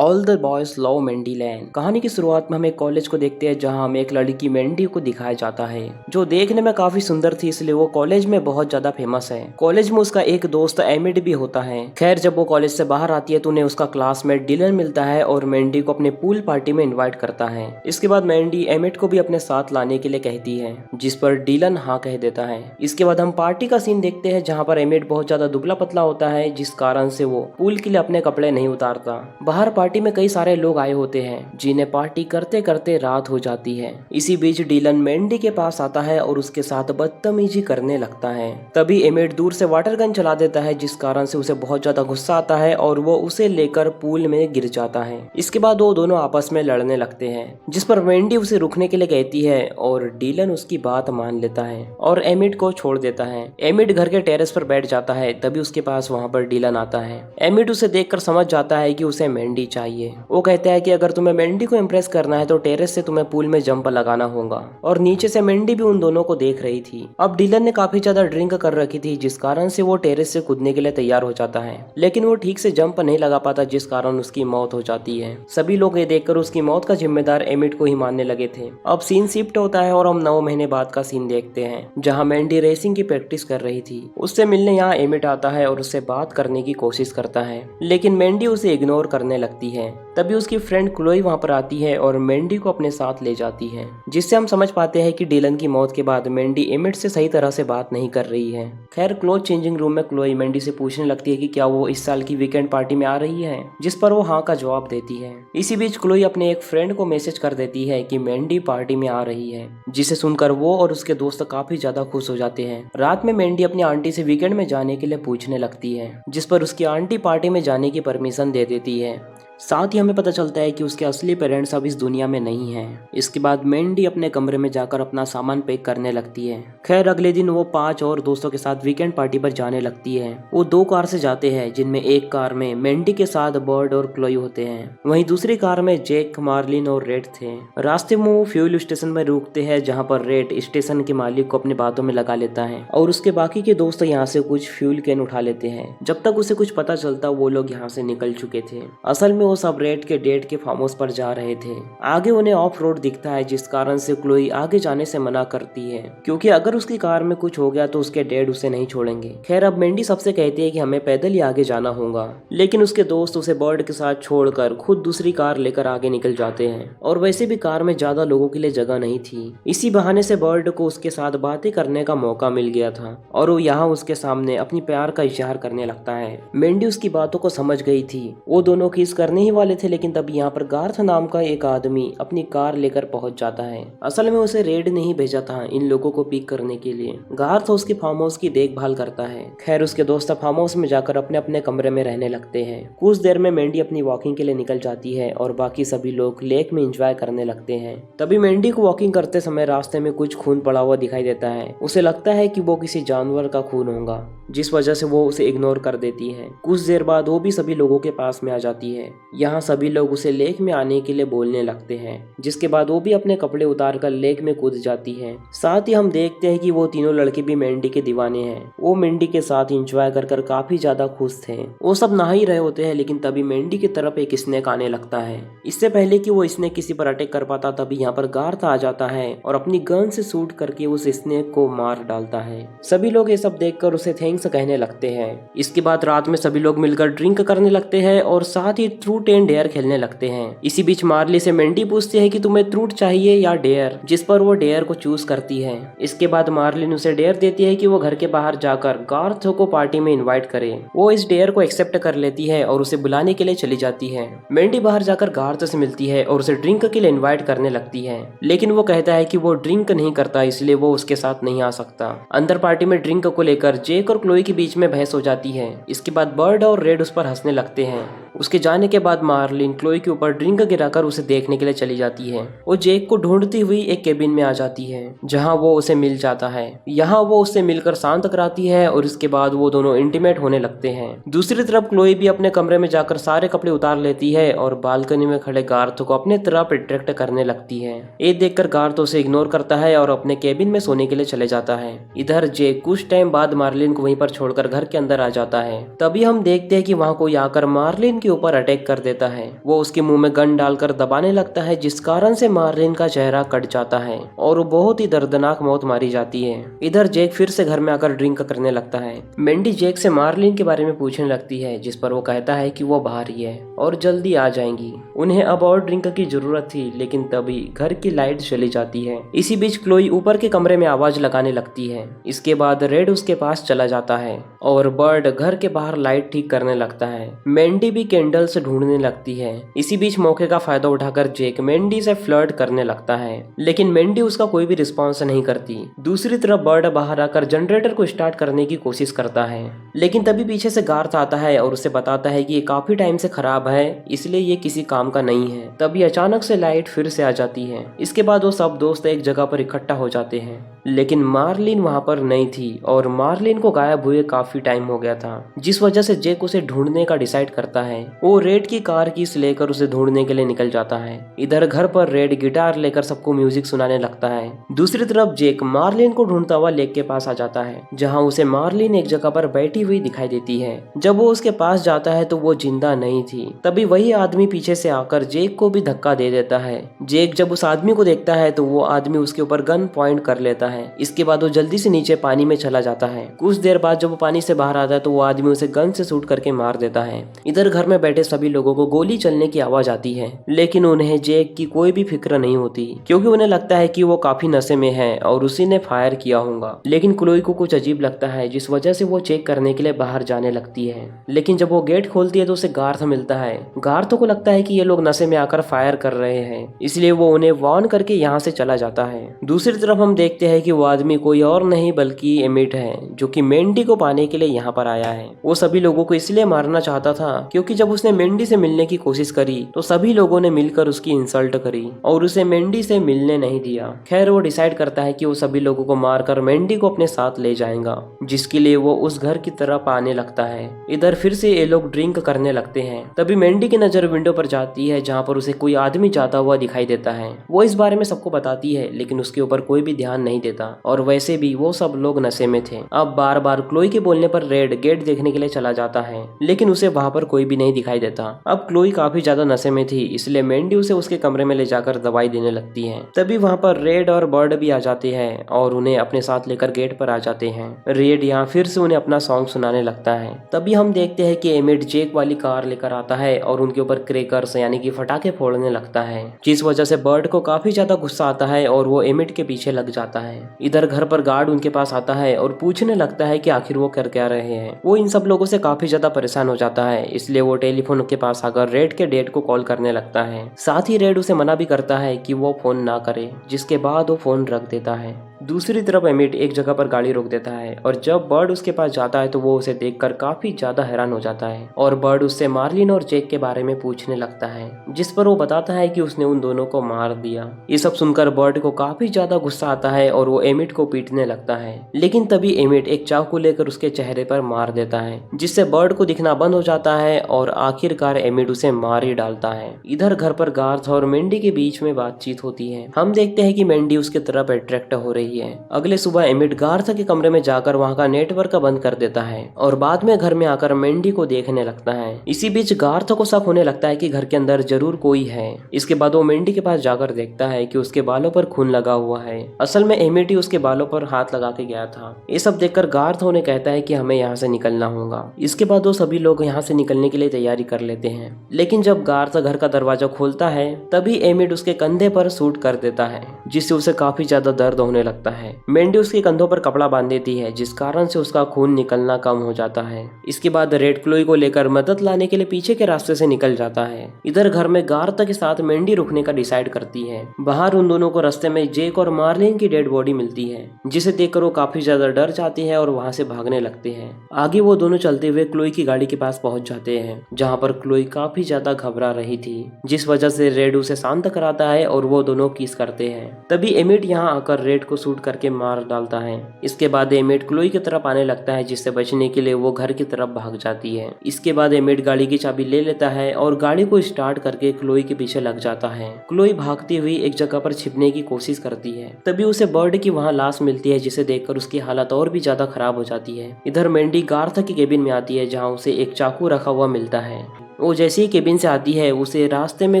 All the boys love Mandy Lane. कहानी की शुरुआत में हम एक कॉलेज को देखते हैं जहां हमें एक लड़की मैंडी को दिखाया जाता है जो देखने में काफी सुंदर थी, इसलिए वो कॉलेज में बहुत ज्यादा फेमस है। कॉलेज में उसका एक दोस्त एमिड भी होता है। खैर, जब वो कॉलेज से बाहर आती है तो उन्हें उसका क्लासमेट डिलन मिलता है और मैंडी को अपने पूल पार्टी में इन्वाइट करता है। इसके बाद मैंडी एमिड को भी अपने साथ लाने के लिए कहती है, जिस पर डिलन हाँ कह देता है। इसके बाद हम पार्टी का सीन देखते हैं जहाँ पर एमिड बहुत ज्यादा दुबला पतला होता है, जिस कारण से वो पूल के लिए अपने कपड़े नहीं उतारता। बाहर पार्टी में कई सारे लोग आए होते हैं जिन्हें पार्टी करते करते रात हो जाती है। इसी बीच डिलन मैंडी के पास आता है और उसके साथ बदतमीजी करने लगता है। तभी एमिड दूर से वाटर गन चला देता है, जिस कारण से उसे बहुत ज्यादा गुस्सा आता है और वो उसे लेकर पूल में गिर जाता है। इसके बाद वो दोनों आपस में लड़ने लगते हैं, जिस पर मैंडी उसे रुकने के लिए कहती है और डिलन उसकी बात मान लेता है और एमिड को छोड़ देता है। एमिड घर के टेरेस पर बैठ जाता है, तभी उसके पास वहाँ पर डिलन आता है। एमिड उसे देखकर समझ जाता है कि उसे मैंडी चाहिए। वो कहता है कि अगर तुम्हें मैंडी को इम्प्रेस करना है तो टेरेस से तुम्हें पूल में जंप लगाना होगा। और नीचे से मैंडी भी उन दोनों को देख रही थी। अब डिलन ने काफी ज्यादा ड्रिंक कर रखी थी, जिस कारण से वो टेरेस से कूदने के लिए तैयार हो जाता है, लेकिन वो ठीक से जंप नहीं लगा पाता, जिस कारण उसकी मौत हो जाती है। सभी लोग ये देखकर उसकी मौत का जिम्मेदार एमिड को ही मानने लगे थे। अब सीन शिफ्ट होता है और हम 9 महीने बाद का सीन देखते हैं जहाँ मैंडी रेसिंग की प्रैक्टिस कर रही थी। उससे मिलने यहाँ एमिड आता है और उससे बात करने की कोशिश करता है, लेकिन मैंडी उसे इग्नोर करने लगती है। तभी उसकी फ्रेंड क्लोई वहाँ पर आती है और मैंडी को अपने साथ ले जाती है, जिससे हम समझ पाते हैं कि डिलन की मौत के बाद मैंडी एमिड से सही तरह से बात नहीं कर रही है। खैर, क्लोथ चेंजिंग रूम में क्लोई मैंडी से पूछने लगती है कि क्या वो इस साल की वीकेंड पार्टी में आ रही है, जिस पर वो हाँ का जवाब देती है। इसी बीच क्लोई अपने एक फ्रेंड को मैसेज कर देती है कि मैंडी पार्टी में आ रही है, जिसे सुनकर वो और उसके दोस्त काफी ज्यादा खुश हो जाते हैं। रात में मैंडी अपनी आंटी से वीकेंड में जाने के लिए पूछने लगती है, जिस पर उसकी आंटी पार्टी में जाने की परमिशन दे देती है। साथ ही हमें पता चलता है कि उसके असली पेरेंट्स अब इस दुनिया में नहीं हैं। इसके बाद मैंडी अपने कमरे में जाकर अपना सामान पैक करने लगती है। खैर, अगले दिन वो 5 और दोस्तों के साथ वीकेंड पार्टी पर जाने लगती है। वो 2 कार से जाते हैं, जिनमें एक कार में मैंडी के साथ बर्ड और क्लोई होते हैं, वहीं दूसरी कार में जैक, मार्लिन और रेड थे। रास्ते में वो फ्यूल स्टेशन में रुकते हैं, जहाँ पर रेड स्टेशन के मालिक को अपनी बातों में लगा लेता है और उसके बाकी के दोस्त यहाँ से कुछ फ्यूल कैन उठा लेते हैं। जब तक उसे कुछ पता चलता वो लोग यहाँ से निकल चुके थे। असल में वो सब रेड के डेड के फार्म हाउस पर जा रहे थे। आगे उन्हें ऑफ रोड दिखता है, जिस कारण से क्लोई आगे जाने से मना करती है, क्योंकि अगर उसकी कार में कुछ हो गया तो उसके डेड उसे नहीं छोड़ेंगे। खैर, अब मैंडी सबसे कहती है कि हमें पैदल ही आगे जाना होगा, लेकिन उसके दोस्त उसे बर्ड के साथ छोड़कर खुद दूसरी कार लेकर आगे निकल जाते हैं। और वैसे भी कार में ज्यादा लोगों के लिए जगह नहीं थी। इसी बहाने से बर्ड को उसके साथ बातें करने का मौका मिल गया था और वो यहाँ उसके सामने अपनी प्यार का इजहार करने लगता है। मैंडी उसकी बातों को समझ गई थी। वो दोनों किस करने ही वाले थे, लेकिन तब यहाँ पर गार्थ नाम का एक आदमी अपनी कार लेकर पहुंच जाता है। असल में उसे रेड ने ही भेजा था इन लोगों को पिक करने के लिए। गार्थ उसके फार्म हाउस की देखभाल करता है। खैर, उसके दोस्त फार्म हाउस में जाकर अपने अपने कमरे में रहने लगते हैं। कुछ देर में मैंडी अपनी वॉकिंग के लिए निकल जाती है और बाकी सभी लोग लेक में एंजॉय करने लगते हैं। तभी मैंडी को वॉकिंग करते समय रास्ते में कुछ खून पड़ा हुआ दिखाई देता है। उसे लगता है कि वो किसी जानवर का खून होगा, जिस वजह से वो उसे इग्नोर कर देती है। कुछ देर बाद वो भी सभी लोगों के पास में आ जाती है। यहाँ सभी लोग उसे लेक में आने के लिए बोलने लगते हैं, जिसके बाद वो भी अपने कपड़े उतारकर लेक में कूद जाती है। साथ ही हम देखते हैं कि वो तीनों लड़के भी मैंडी के दीवाने हैं। वो मैंडी के साथ एंजॉय कर कर काफी ज्यादा खुश थे। वो सब नहा ही रहे होते हैं, लेकिन तभी मैंडी की तरफ एक स्नेक आने लगता है। इससे पहले कि वो स्नेक किसी पर अटैक कर पाता, तभी यहाँ पर गार्थ आ जाता है और अपनी गन से शूट करके उस स्नेक को मार डालता है। सभी लोग ये सब देखकर उसे थैंक्स कहने लगते हैं। इसके बाद रात में सभी लोग मिलकर ड्रिंक करने लगते हैं और साथ ही ट्रूथ एंड डेयर खेलने लगते हैं। इसी बीच मार्ली से मैंडी पूछती है कि तुम्हें ट्रूथ चाहिए या डेयर, जिस पर वो डेयर को चूज करती है। इसके बाद मार्लिन उसे डेयर देती है कि वो घर के बाहर जाकर गार्थ को पार्टी में इनवाइट करे। वो इस डेयर को एक्सेप्ट कर लेती है और उसे बुलाने के लिए चली जाती है। मैंडी बाहर जाकर गार्थ से मिलती है और उसे ड्रिंक के लिए इन्वाइट करने लगती है, लेकिन वो कहता है कि वो ड्रिंक नहीं करता, इसलिए वो उसके साथ नहीं आ सकता। अंदर पार्टी में ड्रिंक को लेकर जैक और क्लोई के बीच में बहस हो जाती है। इसके बाद बर्ड और रेड उस पर हंसने लगते हैं। उसके जाने के बाद मार्लिन क्लोई के ऊपर ड्रिंक गिराकर उसे देखने के लिए चली जाती है। वो जैक को ढूंढती हुई एक केबिन में आ जाती है, जहां वो उसे मिल जाता है। यहाँ वो उससे मिलकर शांत टकराती है और इसके बाद वो दोनों इंटीमेट होने लगते हैं। दूसरी तरफ क्लोई भी अपने कमरे में जाकर सारे कपड़े उतार लेती है और बालकनी में खड़े गार्थ को अपने तरफ अट्रैक्ट करने लगती है। ये देखकर गार्थ उसे इग्नोर करता है और अपने केबिन में सोने के लिए चले जाता है। इधर जेक कुछ टाइम बाद मार्लिन को वहीं पर छोड़कर घर के अंदर आ जाता है। तभी हम देखते हैं कि वहाँ कोई आकर मार्लिन के ऊपर अटैक कर देता है। वो उसके मुंह में गन डालकर दबाने लगता है, जिस कारण से मार्लिन का चेहरा कट जाता है और वो बहुत ही दर्दनाक मौत मारी जाती है। इधर जेक फिर से घर में आकर ड्रिंक करने लगता है। मेंडी जेक से मार्लिन के बारे में पूछने लगती है, जिस पर वो कहता है कि वो बाहर ही है और जल्दी आ जाएंगी। उन्हें अब और ड्रिंक की जरूरत थी, लेकिन तभी घर की लाइट चली जाती है। इसी बीच क्लोई ऊपर के कमरे में आवाज लगाने लगती है। इसके बाद रेड उसके पास चला जाता है और बर्ड घर के बाहर लाइट ठीक करने लगता है। मेंडी भी कैंडल्स ढूंढने लगती है। इसी बीच मौके का फायदा उठाकर जेक मेंडी से फ्लर्ट करने लगता है, लेकिन मेंडी उसका कोई भी रिस्पॉन्स नहीं करती। दूसरी तरफ बर्ड बाहर आकर जनरेटर को स्टार्ट करने की कोशिश करता है, लेकिन तभी पीछे से गार्थ आता है और उसे बताता है कि ये काफी टाइम से खराब है, इसलिए ये किसी काम का नहीं है। तभी अचानक से लाइट फिर से आ जाती है। इसके बाद वो सब दोस्त एक जगह पर इकट्ठा हो जाते हैं, लेकिन मार्लिन वहाँ पर नहीं थी और मार्लिन को गायब हुए काफी टाइम हो गया था, जिस वजह से जेक उसे ढूंढने का डिसाइड करता है। वो रेड की कार कीज लेकर उसे ढूंढने के लिए निकल जाता है। इधर घर पर रेड गिटार लेकर सबको म्यूजिक सुनाने लगता है। दूसरी तरफ जेक मार्लिन को ढूंढता हुआ लेक के पास आ जाता है, जहाँ उसे मार्लिन एक जगह पर बैठी हुई दिखाई देती है। जब वो उसके पास जाता है तो वो जिंदा नहीं थी। तभी वही आदमी पीछे से आकर जेक को भी धक्का दे देता है। जेक जब उस आदमी को देखता है तो वो आदमी उसके ऊपर गन पॉइंट कर लेता है। इसके बाद वो जल्दी से नीचे पानी में चला जाता है। कुछ देर बाद जब वो पानी से बाहर आता है तो वो आदमी उसे गन से शूट करके मार देता है। इधर घर में बैठे सभी लोगों को गोली चलने की आवाज आती है, लेकिन उन्हें जेक की कोई भी फिक्र नहीं होती, क्योंकि उन्हें लगता है कि वो काफी नशे में है और उसी ने फायर किया होगा। लेकिन क्लोई को कुछ अजीब लगता है, जिस वजह से वो चेक करने के लिए बाहर जाने लगती है। लेकिन जब वो गेट खोलती है तो उसे गार्थ मिलता है। गार्थ को लगता है कि ये लोग नशे में आकर फायर कर रहे हैं, इसलिए वो उन्हें वार्न करके यहाँ से चला जाता है। दूसरी तरफ हम देखते हैं कि वो आदमी कोई और नहीं बल्कि एमिट है, जो कि मेंडी को पाने के लिए यहाँ पर आया है। वो सभी लोगों को इसलिए मारना चाहता था क्योंकि जब उसने मेंडी से मिलने की कोशिश करी तो सभी लोगों ने मिलकर उसकी इंसल्ट करी और उसे मेंडी से मिलने नहीं दिया। खैर वो डिसाइड करता है कि वो सभी लोगों को मारकर मेंडी को अपने साथ ले जाएगा, जिसके लिए वो उस घर की तरफ आने लगता है। इधर फिर से ये लोग ड्रिंक करने लगते हैं। तभी मेंडी की नजर विंडो पर जाती है, जहाँ पर उसे कोई आदमी जाता हुआ दिखाई देता है। वो इस बारे में सबको बताती है, लेकिन उसके ऊपर कोई भी ध्यान नहीं देता और वैसे भी वो सब लोग नशे में थे। अब बार बार क्लोई के बोलने पर रेड गेट देखने के लिए चला जाता है, लेकिन उसे वहाँ पर कोई भी नहीं दिखाई देता। अब क्लोई काफी ज्यादा नशे में थी, इसलिए मेंडी उसे उसके कमरे में ले जाकर दवाई देने लगती है। तभी वहाँ पर रेड और बर्ड भी आ जाते हैं और उन्हें अपने साथ लेकर गेट पर आ जाते हैं। रेड यहाँ फिर से उन्हें अपना सॉन्ग सुनाने लगता है। तभी हम देखते हैं कि एमिट जेक वाली कार लेकर आता है और उनके ऊपर क्रैकर्स यानी कि फटाके फोड़ने लगता है, जिस वजह से बर्ड को काफी ज्यादा गुस्सा आता है और वो एमिट के पीछे लग जाता है। इधर घर पर गार्ड उनके पास आता है और पूछने लगता है कि आखिर वो कर क्या रहे हैं। वो इन सब लोगों से काफी ज्यादा परेशान हो जाता है, इसलिए वो टेलीफोन के पास आकर रेड के डेड को कॉल करने लगता है। साथ ही रेड उसे मना भी करता है कि वो फोन ना करे, जिसके बाद वो फोन रख देता है। दूसरी तरफ एमिट एक जगह पर गाड़ी रोक देता है और जब बर्ड उसके पास जाता है तो वो उसे देखकर काफी ज्यादा हैरान हो जाता है और बर्ड उससे मार्लिन और जेक के बारे में पूछने लगता है, जिस पर वो बताता है कि उसने उन दोनों को मार दिया। ये सब सुनकर बर्ड को काफी ज्यादा गुस्सा आता है और वो एमिट को पीटने लगता है, लेकिन तभी एमिट एक चाकू लेकर उसके चेहरे पर मार देता है, जिससे बर्ड को दिखना बंद हो जाता है और आखिरकार एमिट उसे मार ही डालता है। इधर घर पर गार्थ और मेंडी के बीच में बातचीत होती है। हम देखते हैं कि मेंडी उसके तरफ अट्रैक्ट हो रही है। अगले सुबह एमिट गार्थ के कमरे में जाकर वहाँ का नेटवर्क बंद कर देता है और बाद में घर में आकर मेंडी को देखने लगता है। इसी बीच गार्थ को शक होने लगता है कि घर के अंदर जरूर कोई है। इसके बाद वो मेंडी के पास जाकर देखता है कि उसके बालों पर खून लगा हुआ है। असल में एमिट ही उसके बालों पर हाथ लगा के गया था। ये सब देखकर गार्थ उन्हें कहता है कि हमें यहाँ से निकलना होगा। इसके बाद वो सभी लोग यहाँ से निकलने के लिए तैयारी कर लेते हैं, लेकिन जब गार्थ घर का दरवाजा खोलता है तभी एमिट उसके कंधे पर शूट कर देता है, जिससे उसे काफी ज्यादा दर्द होने लगता है। मेंडी उसके कंधों पर कपड़ा बांध देती है, जिस कारण से उसका खून निकलना कम हो जाता है। इसके बाद रेड क्लोई को लेकर मदद लाने के लिए पीछे के रास्ते से निकल जाता है। इधर घर में गार्थ के साथ मेंडी रुकने का डिसाइड करती है। बाहर उन दोनों को रास्ते में जेक और मार्लिन की डेड बॉडी मिलती है, जिसे देखकर वो काफी ज्यादा डर जाती है और वहाँ से भागने लगते हैं। आगे वो दोनों चलते हुए क्लोई की गाड़ी के पास पहुंच जाते हैं, जहाँ पर क्लोई काफी ज्यादा घबरा रही थी, जिस वजह से रेड उसे शांत कराता है और वो दोनों किस करते हैं। तभी एमिट यहाँ आकर रेड को शूट करके मार डालता है। इसके बाद एमिड क्लोई की तरफ आने लगता है, जिससे बचने के लिए वो घर की तरफ भाग जाती है। इसके बाद एमिड गाड़ी की चाबी ले लेता है और गाड़ी को स्टार्ट करके क्लोई के पीछे लग जाता है। क्लोई भागती हुई एक जगह पर छिपने की कोशिश करती है। तभी उसे बर्ड की वहाँ लाश मिलती है, जिसे देखकर उसकी हालत और भी ज्यादा खराब हो जाती है। इधर मैंडी गार्थ की केबिन में आती है, जहाँ उसे एक चाकू रखा हुआ मिलता है। वो जैसे ही केबिन से आती है, उसे रास्ते में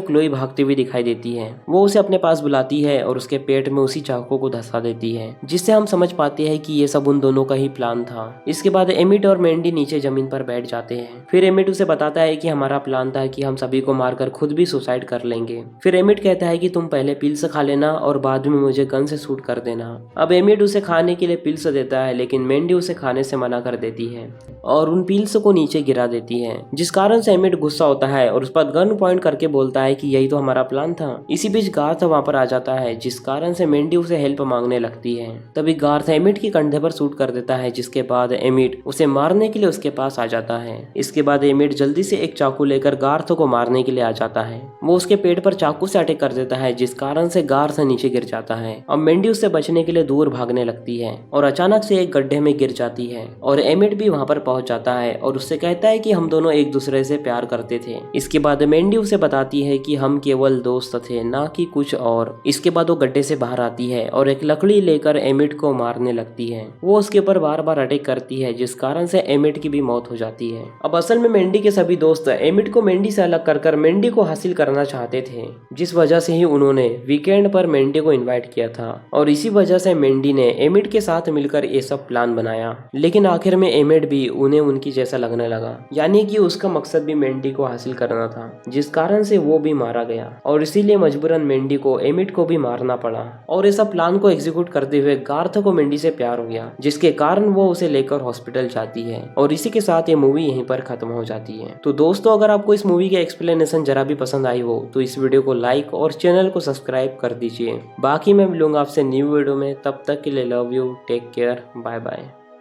क्लोई भागती हुई दिखाई देती है। वो उसे अपने पास बुलाती है और उसके पेट में उसी चाकू को धंसा देती है, जिससे हम समझ पाते हैं कि ये सब उन दोनों का ही प्लान था। इसके बाद एमिड और मैंडी नीचे जमीन पर बैठ जाते हैं। फिर एमिड उसे बताता है कि हमारा प्लान था कि हम सभी को मारकर खुद भी सुसाइड कर लेंगे। फिर एमिड कहता है कि तुम पहले पिल्स खा लेना और बाद में मुझे गन से शूट कर देना। अब एमिड उसे खाने के लिए पिल्स देता है, लेकिन मैंडी उसे खाने से मना कर देती है और उन पिल्स को नीचे गिरा देती है, जिस कारण से एमिड गुस्सा होता है और उस पर गन पॉइंट करके बोलता है कि यही तो हमारा प्लान था। इसी बीच गार्थ वहाँ पर आ जाता है, जिस कारण से मैंडी उसे हेल्प मांगने लगती है। तभी गार्थ एमिड के कंधे पर शूट कर देता है, जिसके बाद एमिड उसे मारने के लिए उसके पास आ जाता है। इसके बाद एमिड जल्दी से एक चाकू लेकर गार्थ को मारने के लिए आ जाता है। वो उसके पेट पर चाकू से अटैक कर देता है, जिस कारण से गार्थ नीचे गिर जाता है। अब मैंडी उससे बचने के लिए दूर भागने लगती है और अचानक से एक गड्ढे में गिर जाती है और एमिड भी वहाँ पर पहुंच जाता है और उससे कहता है कि हम दोनों एक दूसरे से प्यार करते थे। इसके बाद मैंडी उसे बताती है कि हम केवल दोस्त थे, ना कि कुछ और। इसके बाद वो गड्ढे से बाहर आती है और एक लकड़ी लेकर एमिड को मारने लगती है। वो उसके ऊपर बार बार अटैक करती है, जिस कारण से एमिड की भी मौत हो जाती है। अब असल में मैंडी के सभी दोस्त एमिड को मैंडी से अलग कर मैंडी को हासिल करना चाहते थे, जिस वजह से ही उन्होंने वीकेंड पर मैंडी को इन्वाइट किया था और इसी वजह से मैंडी ने एमिड के साथ मिलकर ये सब प्लान बनाया। लेकिन आखिर में एमिड भी उन्हें उनकी जैसा लगने लगा, यानी कि उसका मकसद भी मैंडी को हासिल करना था, जिस कारण से वो भी मारा गया और इसीलिए मजबूरन मैंडी को एमिड को भी मारना पड़ा। और इस प्लान को एग्जीक्यूट करते हुए गार्थ को मैंडी से प्यार हो गया, जिसके कारण वो उसे लेकर हॉस्पिटल जाती है और इसी के साथ ये मूवी यहीं पर खत्म हो जाती है। तो दोस्तों, अगर आपको इस मूवी की एक्सप्लेनेशन जरा भी पसंद आई हो तो इस वीडियो को लाइक और चैनल को सब्सक्राइब कर दीजिए। बाकी मैं मिलूंगा आपसे न्यू वीडियो में, तब तक के लिए love you, take care, bye bye.